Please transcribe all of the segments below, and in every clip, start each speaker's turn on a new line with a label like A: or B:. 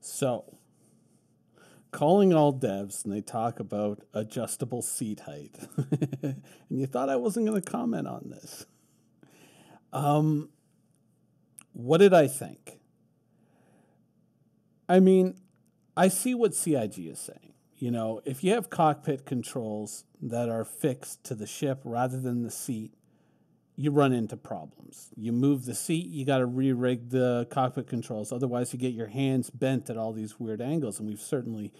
A: So, calling all devs and they talk about adjustable seat height. And you thought I wasn't going to comment on this. What did I think? I mean, I see what CIG is saying. You know, if you have cockpit controls that are fixed to the ship rather than the seat, you run into problems. You move the seat, you got to re-rig the cockpit controls. Otherwise, you get your hands bent at all these weird angles. And we've certainly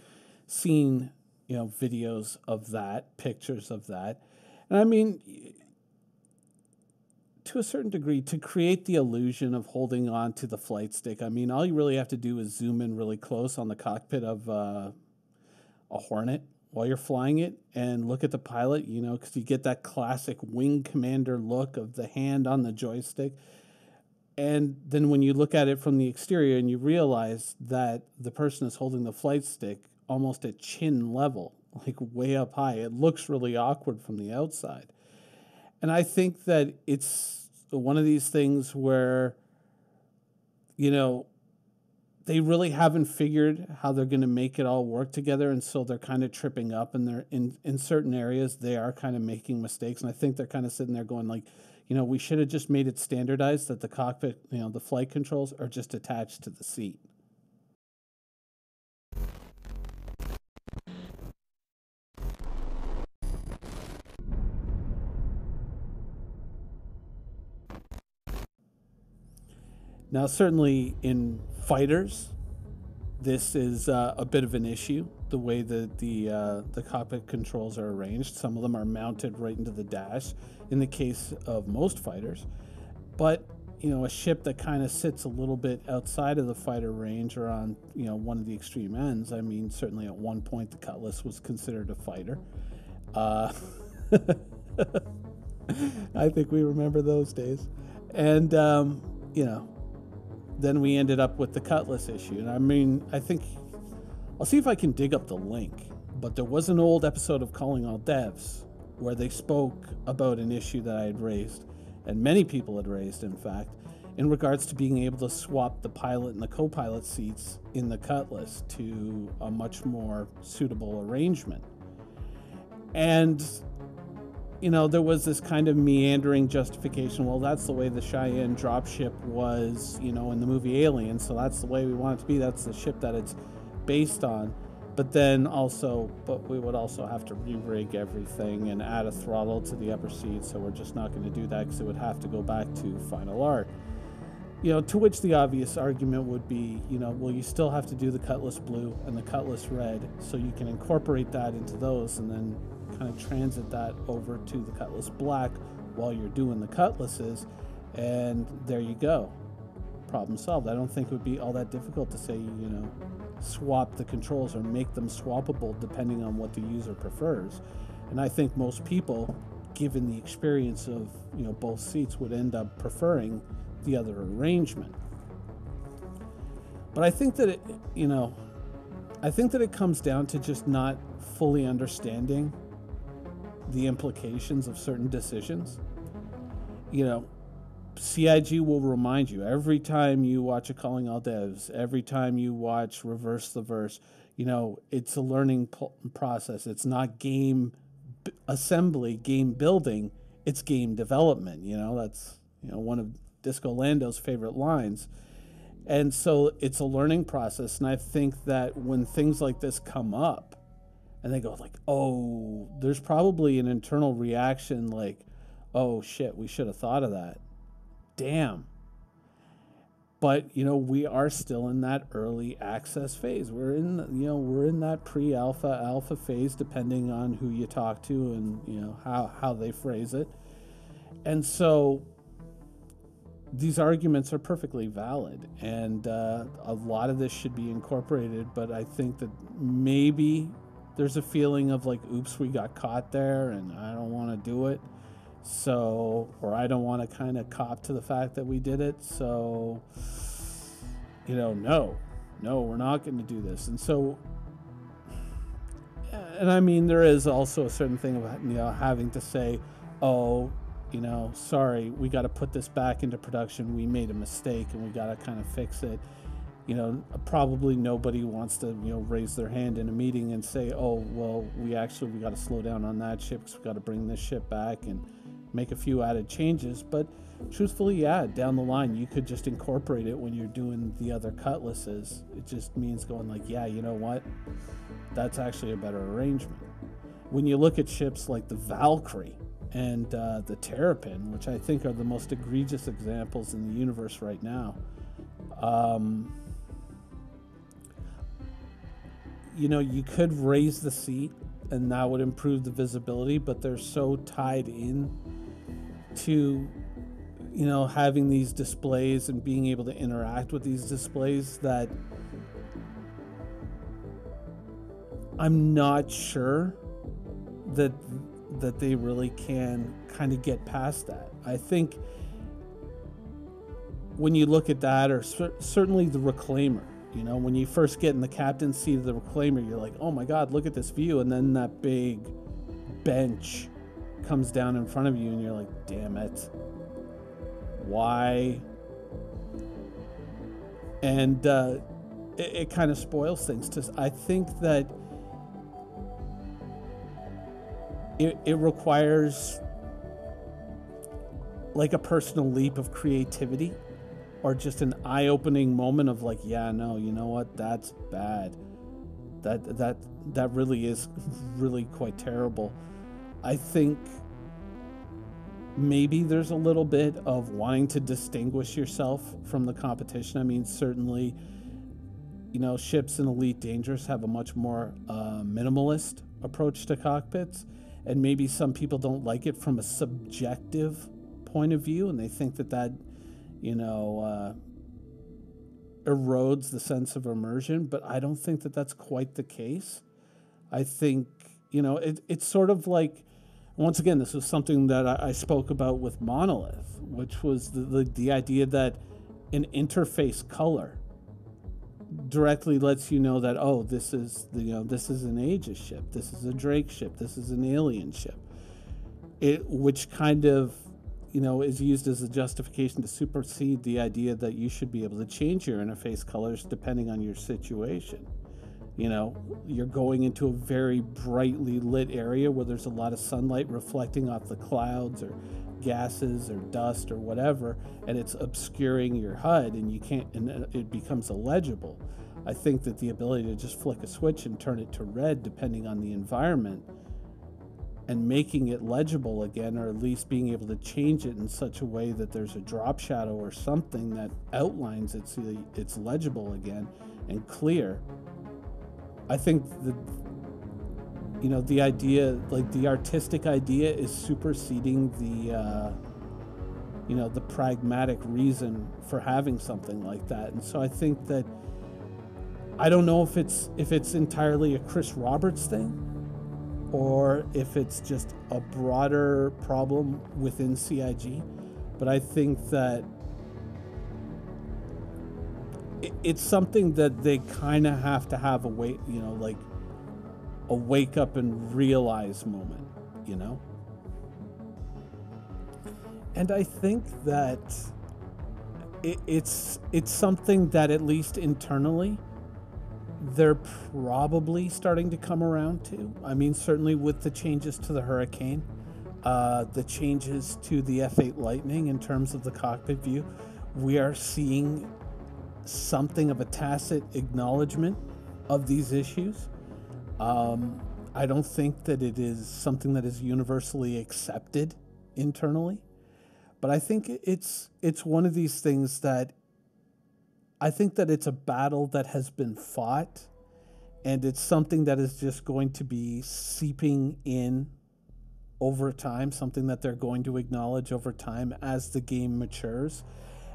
A: seen, videos of that, pictures of that. And I mean, to a certain degree, to create the illusion of holding on to the flight stick, I mean, all you really have to do is zoom in really close on the cockpit of a Hornet while you're flying it and look at the pilot, because you get that classic wing commander look of the hand on the joystick. And then when you look at it from the exterior and you realize that the person is holding the flight stick almost at chin level, like way up high, it looks really awkward from the outside. And I think that it's one of these things where, they really haven't figured how they're going to make it all work together. And so they're kind of tripping up, and they're in certain areas, they are kind of making mistakes. And I think they're kind of sitting there going like, we should have just made it standardized that the cockpit, the flight controls are just attached to the seat. Now, certainly in fighters, this is a bit of an issue, the way that the cockpit controls are arranged. Some of them are mounted right into the dash in the case of most fighters. But, a ship that kind of sits a little bit outside of the fighter range or on, one of the extreme ends, I mean, certainly at one point the Cutlass was considered a fighter. I think we remember those days. And, then we ended up with the Cutlass issue. And I mean, I think I'll see if I can dig up the link, but there was an old episode of Calling All Devs where they spoke about an issue that I had raised, and many people had raised, in fact, in regards to being able to swap the pilot and the co-pilot seats in the Cutlass to a much more suitable arrangement. And there was this kind of meandering justification. Well, that's the way the Cheyenne dropship was, in the movie Alien, so that's the way we want it to be. That's the ship that it's based on. But we would also have to re-rig everything and add a throttle to the upper seat, so we're just not going to do that because it would have to go back to final art. To which the obvious argument would be, well, you still have to do the Cutlass Blue and the Cutlass Red, so you can incorporate that into those and then kind of transit that over to the Cutlass Black while you're doing the Cutlasses, and there you go. Problem solved. I don't think it would be all that difficult to say, swap the controls or make them swappable depending on what the user prefers. And I think most people, given the experience of, both seats, would end up preferring the other arrangement. But I think that it comes down to just not fully understanding the implications of certain decisions. CIG will remind you every time you watch a Calling All Devs, every time you watch Reverse the Verse, it's a learning process. It's not game assembly, game building, it's game development. That's, one of Disco Lando's favorite lines. And so it's a learning process. And I think that when things like this come up, and they go like, oh, there's probably an internal reaction like, oh shit, we should have thought of that. Damn. But, we are still in that early access phase. We're in that pre-alpha, alpha phase, depending on who you talk to and, how they phrase it. And so these arguments are perfectly valid. And a lot of this should be incorporated, but I think that maybe there's a feeling of like, oops, we got caught there and I don't want to do it. So, or I don't want to kind of cop to the fact that we did it. So, no, we're not going to do this. And so, and I mean, there is also a certain thing about, having to say, oh, sorry, we got to put this back into production. We made a mistake and we got to kind of fix it. Probably nobody wants to, raise their hand in a meeting and say, oh, well, we got to slow down on that ship because we got to bring this ship back and make a few added changes. But truthfully, yeah, down the line, you could just incorporate it when you're doing the other cutlasses. It just means going like, yeah, you know what? That's actually a better arrangement. When you look at ships like the Valkyrie and the Terrapin, which I think are the most egregious examples in the universe right now, you could raise the seat and that would improve the visibility, but they're so tied in to, having these displays and being able to interact with these displays that I'm not sure that they really can kind of get past that. I think when you look at that, or certainly the Reclaimer, when you first get in the captain's seat of the Reclaimer, you're like, oh my God, look at this view. And then that big bench comes down in front of you and you're like, damn it. Why? And it kind of spoils things. I think that it requires like a personal leap of creativity, or just an eye-opening moment of like, yeah, no, you know what? That's bad. That really is really quite terrible. I think maybe there's a little bit of wanting to distinguish yourself from the competition. I mean, certainly, ships in Elite Dangerous have a much more minimalist approach to cockpits, and maybe some people don't like it from a subjective point of view, and they think that erodes the sense of immersion, but I don't think that that's quite the case. I think, it's sort of like, once again, this was something that I spoke about with Monolith, which was the idea that an interface color directly lets you know that, oh, this is an Aegis ship, this is a Drake ship, this is an alien ship, which kind of is used as a justification to supersede the idea that you should be able to change your interface colors depending on your situation. You're going into a very brightly lit area where there's a lot of sunlight reflecting off the clouds or gases or dust or whatever, and it's obscuring your HUD and it becomes illegible. I think that the ability to just flick a switch and turn it to red depending on the environment and making it legible again, or at least being able to change it in such a way that there's a drop shadow or something that outlines it's legible again and clear. I think the idea, like the artistic idea, is superseding the pragmatic reason for having something like that. And so I think that, I don't know if it's entirely a Chris Roberts thing, or if it's just a broader problem within CIG, but I think that it's something that they kind of have to have a wake up and realize moment, And I think that it's something that, at least internally, they're probably starting to come around to. I mean, certainly with the changes to the Hurricane, the changes to the F8 Lightning in terms of the cockpit view, we are seeing something of a tacit acknowledgement of these issues. I don't think that it is something that is universally accepted internally, but I think it's one of these things that I think that it's a battle that has been fought, and it's something that is just going to be seeping in over time, something that they're going to acknowledge over time as the game matures.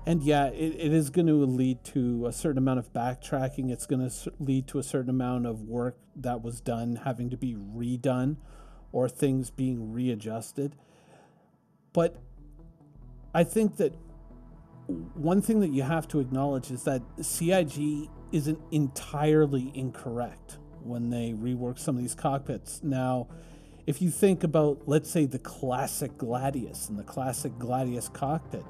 A: And yeah, it is going to lead to a certain amount of backtracking. It's going to lead to a certain amount of work that was done having to be redone, or things being readjusted. But I think that one thing that you have to acknowledge is that CIG isn't entirely incorrect when they rework some of these cockpits. Now, if you think about, let's say, the classic Gladius and the classic Gladius cockpit,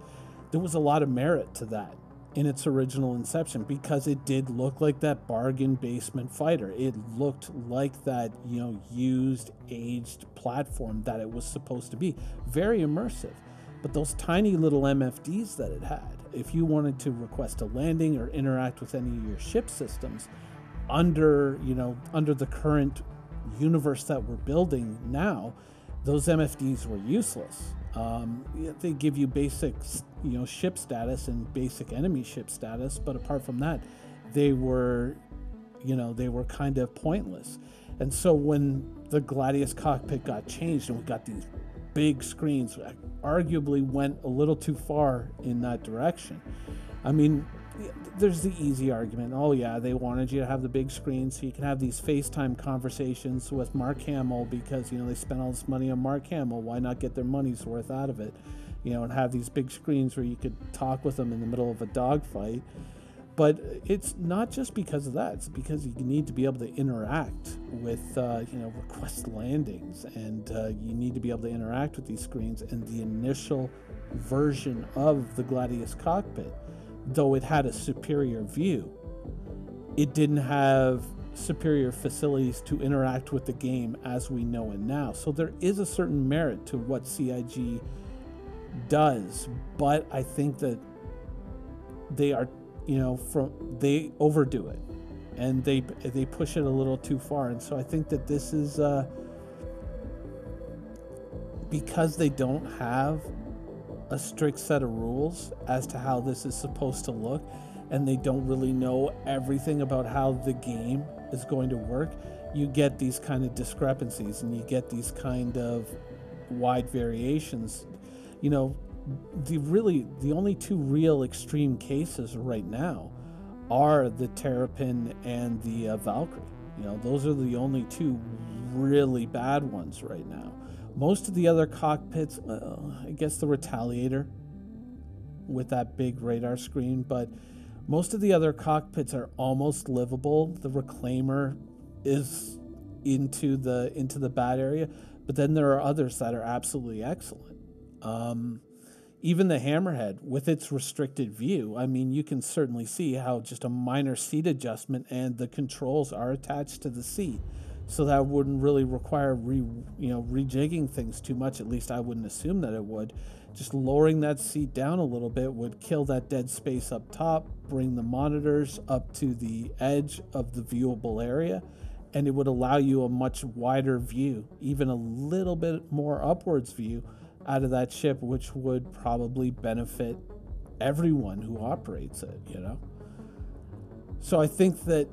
A: there was a lot of merit to that. in its original inception, because it did look like that bargain basement fighter. It looked like that, used, aged platform that it was supposed to be. Very immersive. But those tiny little MFDs that it had, if you wanted to request a landing or interact with any of your ship systems under the current universe that we're building now, those MFDs were useless. They give you basic, ship status and basic enemy ship status, but apart from that, they were kind of pointless. And so when the Gladius cockpit got changed and we got these big screens, arguably went a little too far in that direction. I mean, there's the easy argument. Oh yeah, they wanted you to have the big screen so you can have these FaceTime conversations with Mark Hamill, because they spent all this money on Mark Hamill. Why not get their money's worth out of it? And have these big screens where you could talk with them in the middle of a dogfight. But it's not just because of that. It's because you need to be able to interact with, request landings, and you need to be able to interact with these screens. And the initial version of the Gladius cockpit, though it had a superior view, it didn't have superior facilities to interact with the game as we know it now. So there is a certain merit to what CIG does, but I think that they are, they overdo it, and they push it a little too far. And so I think that this is because they don't have a strict set of rules as to how this is supposed to look, and they don't really know everything about how the game is going to work, you get these kind of discrepancies, and you get these kind of wide variations. The only two real extreme cases right now are the Terrapin and the Valkyrie. Those are the only two really bad ones right now. Most of the other cockpits, I guess the Retaliator with that big radar screen, but most of the other cockpits are almost livable. The Reclaimer is into the bad area, but then there are others that are absolutely excellent. Even the Hammerhead, with its restricted view, I mean, you can certainly see how just a minor seat adjustment and the controls are attached to the seat. So that wouldn't really require rejigging things too much. At least I wouldn't assume that it would. Just lowering that seat down a little bit would kill that dead space up top, bring the monitors up to the edge of the viewable area, and it would allow you a much wider view, even a little bit more upwards view out of that ship, which would probably benefit everyone who operates it, So I think that,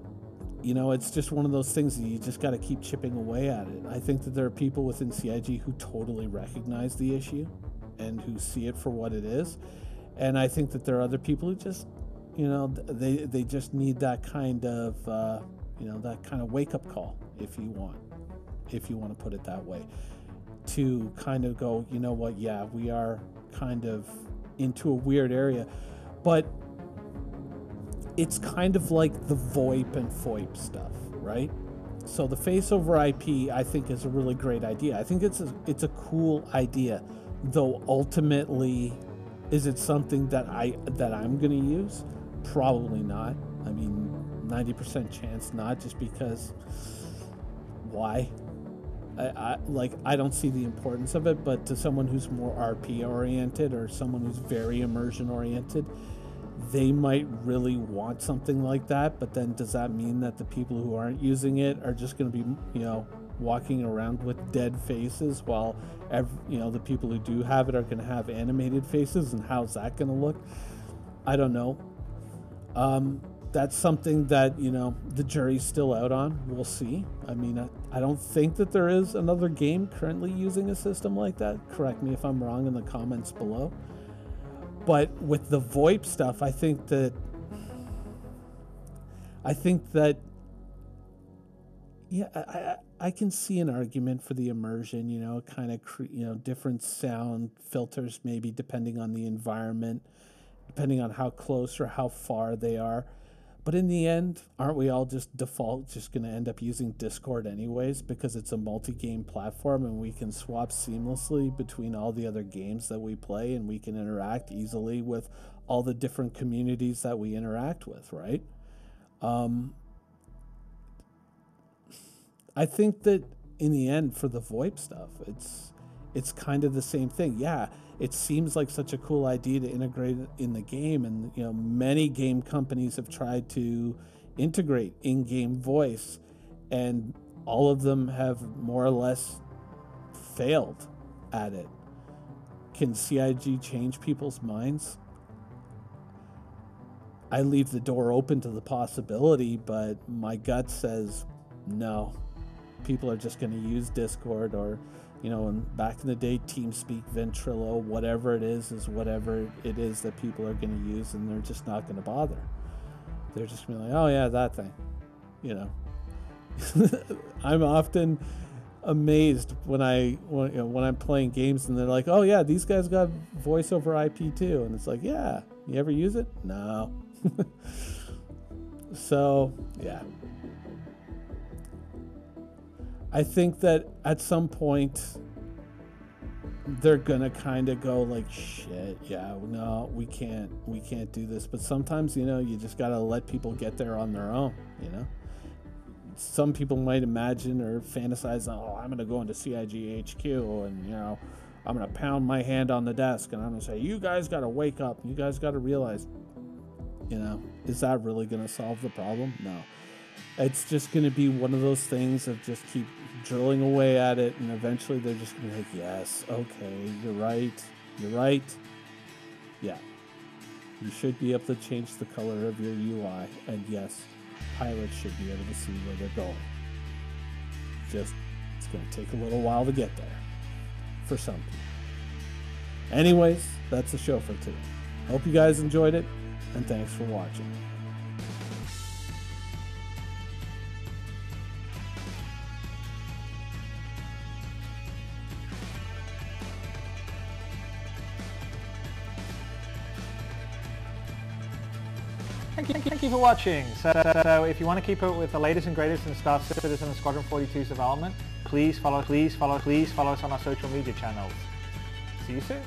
A: it's just one of those things that you just got to keep chipping away at it. I think that there are people within CIG who totally recognize the issue and who see it for what it is. And I think that there are other people who just, they just need that kind of, that kind of wake-up call, if you want to put it that way, to kind of go, yeah, we are kind of into a weird area. But it's kind of like the VoIP and FOIP stuff, right? So the face over IP, I think, is a really great idea. I think it's a cool idea, though ultimately, is it something that I'm going to use? Probably not. I mean, 90% chance not, just because why? I don't see the importance of it, but to someone who's more RP oriented or someone who's very immersion oriented, they might really want something like that. But then does that mean that the people who aren't using it are just going to be, walking around with dead faces while, the people who do have it are going to have animated faces? And how's that going to look? I don't know. That's something that, the jury's still out on. We'll see. I mean, I don't think that there is another game currently using a system like that. Correct me if I'm wrong in the comments below. But with the VoIP stuff, I think that yeah, I can see an argument for the immersion, kind of, different sound filters, maybe depending on the environment, depending on how close or how far they are. But in the end, aren't we all just going to end up using Discord anyways, because it's a multi-game platform and we can swap seamlessly between all the other games that we play, and we can interact easily with all the different communities that we interact with, right? I think that in the end, for the VoIP stuff, it's kind of the same thing. Yeah, it seems like such a cool idea to integrate it in the game, and many game companies have tried to integrate in-game voice, and all of them have more or less failed at it. Can CIG change people's minds? I leave the door open to the possibility, but my gut says no. People are just going to use Discord, or and back in the day, TeamSpeak, Ventrilo, whatever it is whatever it is that people are going to use, and they're just not going to bother. They're just going to be like, oh yeah, that thing. I'm often amazed when I'm playing games and they're like, oh yeah, these guys got voice over IP too, and it's like, yeah, you ever use it? No. So yeah, I think that at some point they're gonna kind of go like, shit, yeah, no, we can't do this. But sometimes you just gotta let people get there on their own. Some people might imagine or fantasize, oh, I'm gonna go into CIG HQ and I'm gonna pound my hand on the desk and I'm gonna say, you guys gotta wake up, you guys gotta realize, is that really gonna solve the problem? No. It's just going to be one of those things of just keep drilling away at it, and eventually they're just going to be like, yes, okay, you're right. Yeah. You should be able to change the color of your UI, and yes, pilots should be able to see where they're going. It's going to take a little while to get there for some people. Anyways, that's the show for today. Hope you guys enjoyed it, and thanks for watching.
B: Thank you for watching. So if you want to keep up with the latest and greatest in Star Citizen and Squadron 42's development, please follow us on our social media channels. See you soon.